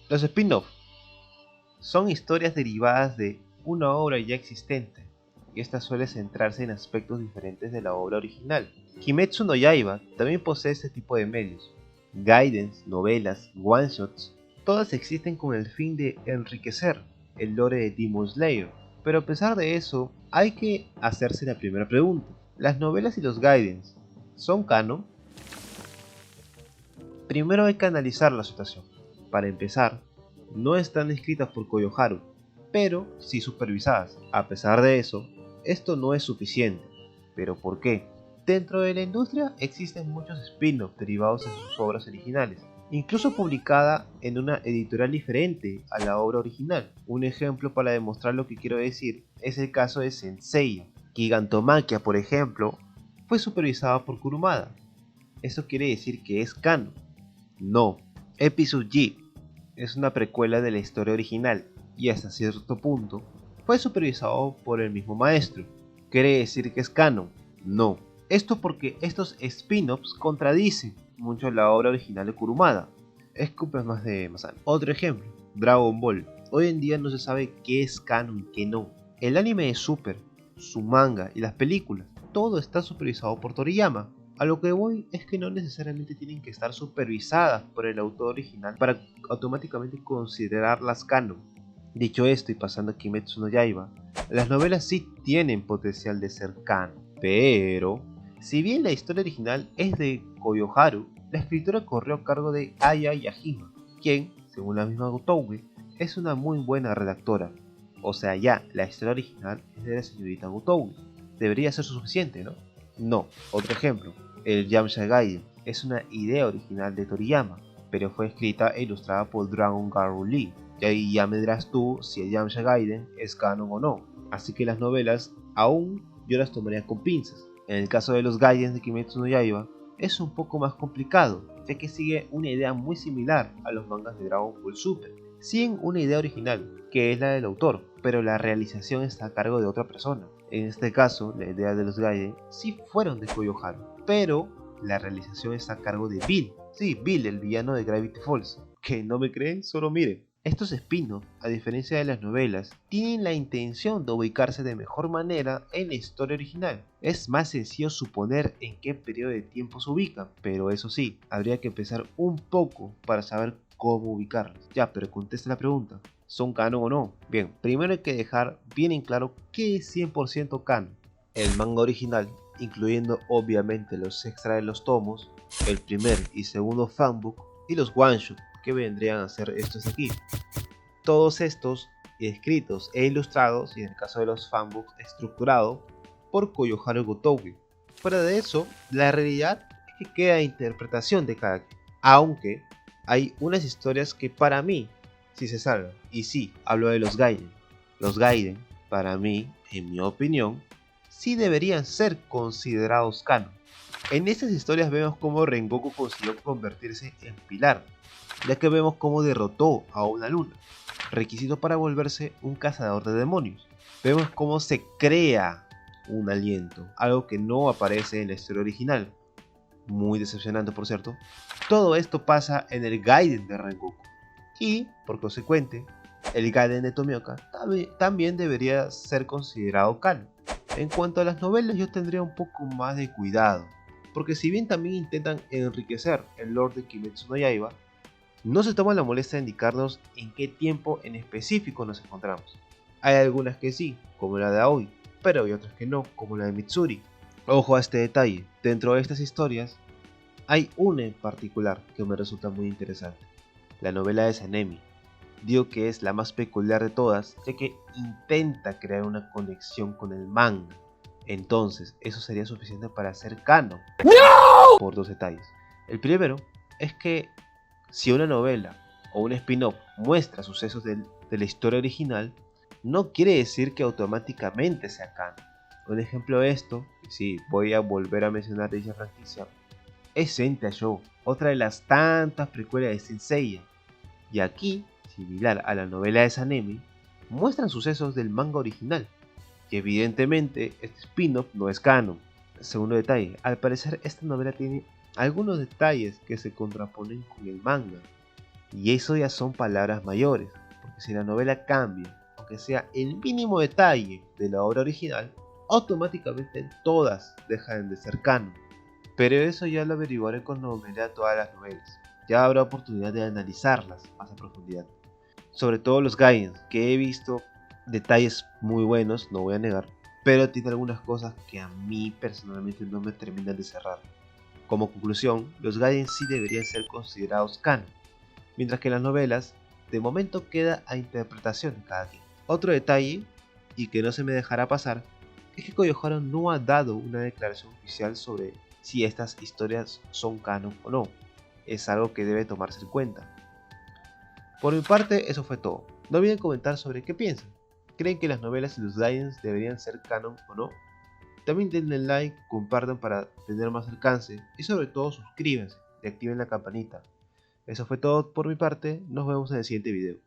Los spin-off son historias derivadas de una obra ya existente, y esta suele centrarse en aspectos diferentes de la obra original. Kimetsu no Yaiba también posee este tipo de medios. Gaidens, novelas, one-shots, todas existen con el fin de enriquecer el lore de Demon Slayer. Pero a pesar de eso, hay que hacerse la primera pregunta. ¿Las novelas y los Gaidens son canon? Primero hay que analizar la situación. Para empezar, no están escritas por Koyoharu, pero sí supervisadas. A pesar de eso, esto no es suficiente. ¿Pero por qué? Dentro de la industria existen muchos spin-offs derivados de sus obras originales, incluso publicada en una editorial diferente a la obra original. Un ejemplo para demostrar lo que quiero decir es el caso de Senseiya. Gigantomachia, por ejemplo, fue supervisada por Kurumada. ¿Eso quiere decir que es canon? No. Episode G es una precuela de la historia original y hasta cierto punto fue supervisado por el mismo maestro. ¿Quiere decir que es canon? No. Esto porque estos spin-offs contradicen mucho la obra original de Kurumada. Es culpa más de Masano. Otro ejemplo, Dragon Ball. Hoy en día no se sabe qué es canon y qué no. El anime de Super, su manga y las películas, todo está supervisado por Toriyama. A lo que voy es que no necesariamente tienen que estar supervisadas por el autor original para automáticamente considerarlas canon. Dicho esto y pasando a Kimetsu no Yaiba, las novelas sí tienen potencial de ser canon, pero si bien la historia original es de Koyoharu, la escritura corrió a cargo de Aya Yajima, quien, según la misma Gotouge, es una muy buena redactora. O sea, ya, la historia original es de la señorita Gotouge. Debería ser suficiente, ¿no? No. Otro ejemplo, el Yamcha Gaiden es una idea original de Toriyama, pero fue escrita e ilustrada por Dragon Garo Lee. Y ahí ya me dirás tú si el Yamcha Gaiden es canon o no. Así que las novelas aún yo las tomaría con pinzas. En el caso de los Gaidens de Kimetsu no Yaiba es un poco más complicado, ya que sigue una idea muy similar a los mangas de Dragon Ball Super. Siguen una idea original, que es la del autor, pero la realización está a cargo de otra persona. En este caso, la idea de los Gaiden sí fueron de Koyoharu, pero la realización está a cargo de Bill. Sí, Bill, el villano de Gravity Falls. ¿Que no me creen? Solo miren. Estos spin-offs, a diferencia de las novelas, tienen la intención de ubicarse de mejor manera en la historia original. Es más sencillo suponer en qué periodo de tiempo se ubican, pero eso sí, habría que empezar un poco para saber cómo ubicarlas. Ya, pero contesta la pregunta. ¿Son canon o no? Bien, primero hay que dejar bien en claro qué es 100% canon. El manga original, incluyendo obviamente los extras de los tomos, el primer y segundo fanbook y los one-shot que vendrían a ser estos aquí. Todos estos escritos e ilustrados, y en el caso de los fanbooks estructurado por Koyoharu Gotouge. Fuera de eso, la realidad es que queda interpretación de cada quien, aunque hay unas historias que para mí sí se salvan. Y sí, hablo de los Gaiden. Los Gaiden, para mí, en mi opinión, sí deberían ser considerados canon. En estas historias vemos cómo Rengoku consiguió convertirse en pilar, ya que vemos cómo derrotó a una luna, requisito para volverse un cazador de demonios. Vemos cómo se crea un aliento, algo que no aparece en la historia original. Muy decepcionante, por cierto. Todo esto pasa en el Gaiden de Rengoku. Y, por consecuente, el Gaiden de Tomioka también debería ser considerado canon. En cuanto a las novelas, yo tendría un poco más de cuidado, porque si bien también intentan enriquecer el lore de Kimetsu no Yaiba, no se toman la molestia de indicarnos en qué tiempo en específico nos encontramos. Hay algunas que sí, como la de Aoi, pero hay otras que no, como la de Mitsuri. Ojo a este detalle, dentro de estas historias hay una en particular que me resulta muy interesante, la novela de Sanemi. Digo que es la más peculiar de todas, ya que intenta crear una conexión con el manga. Entonces, eso sería suficiente para hacer canon. ¡No! Por dos detalles. El primero es que si una novela o un spin-off muestra sucesos de la historia original, no quiere decir que automáticamente sea canon. Un ejemplo de esto, y sí, voy a volver a mencionar dicha franquicia, es Sentai Show, otra de las tantas precuelas de Senseiya. Y aquí, similar a la novela de Sanemi, muestran sucesos del manga original, y evidentemente este spin-off no es canon. Segundo detalle, al parecer esta novela tiene algunos detalles que se contraponen con el manga. Y eso ya son palabras mayores, porque si la novela cambia, aunque sea el mínimo detalle de la obra original, automáticamente todas dejan de ser canon. Pero eso ya lo averiguaré cuando me lea todas las novelas. Ya habrá oportunidad de analizarlas más a profundidad. Sobre todo los Gaiden, que he visto detalles muy buenos, no voy a negar, pero tiene algunas cosas que a mí personalmente no me terminan de cerrar. Como conclusión, los Gaiden sí deberían ser considerados canon, mientras que las novelas, de momento queda a interpretación de cada quien. Otro detalle, y que no se me dejará pasar, es que Koyohara no ha dado una declaración oficial sobre si estas historias son canon o no. Es algo que debe tomarse en cuenta. Por mi parte, eso fue todo. No olviden comentar sobre qué piensan. ¿Creen que las novelas y los Gaidens deberían ser canon o no? También denle like, compartan para tener más alcance y sobre todo suscríbanse y activen la campanita. Eso fue todo por mi parte, nos vemos en el siguiente video.